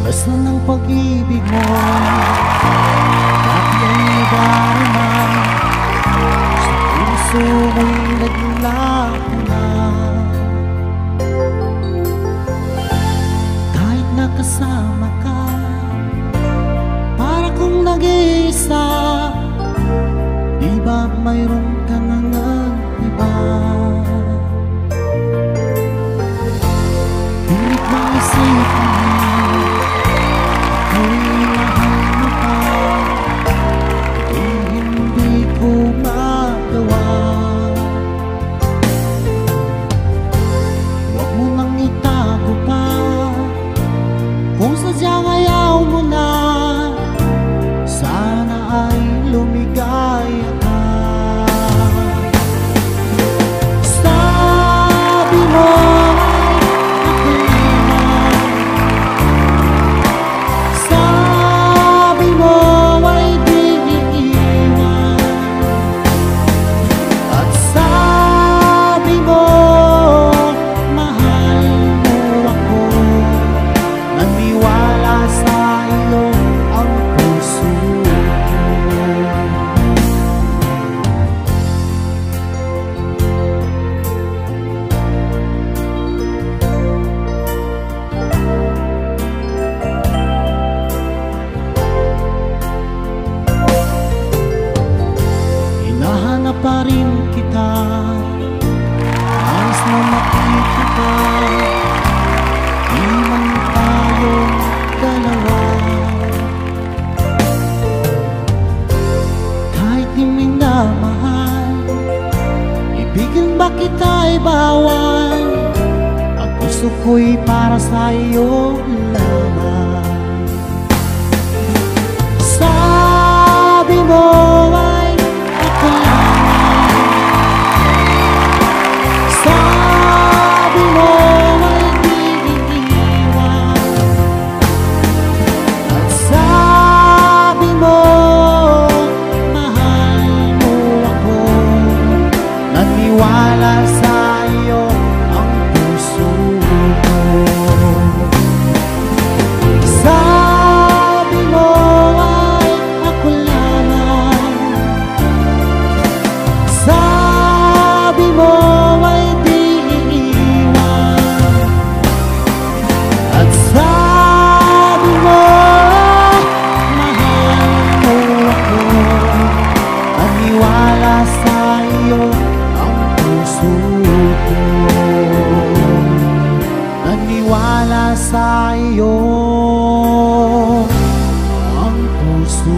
Asan ang pag-ibig mo? Bakit ay nadarama? Sa puso mo'y naglaho na. Kahit nakasama ka, para kong nag-iisa. Di ba mayroon ka na ng iba? Pilit bang isipin kung sadyang ayaw mo na, sana ay lumigaya ka. Sabi mo ay ako naman, sabi mo ay di iiwan, at sabi mo mahal mo ako. Naniwala sa iyo ang puso ko. Hinahanap pa rin kita, nais na makita ka. Di man tayong dalawa, kahit di minamahal, ibigin ba kita'y bawal? Ang puso ko'y para sa iyo lamang. Sabi mo ay ako lamang, sabi mo ay di iiwan, at sabi mo mahal mo ako. Naniwala sa iyo ang puso ko. Sabi mo ay ako lamang, sabi mo ay di iiwan, at sabi mo mahal mo ako. Naniwala sa iyo ang puso ko. Naniwala sa iyo ang puso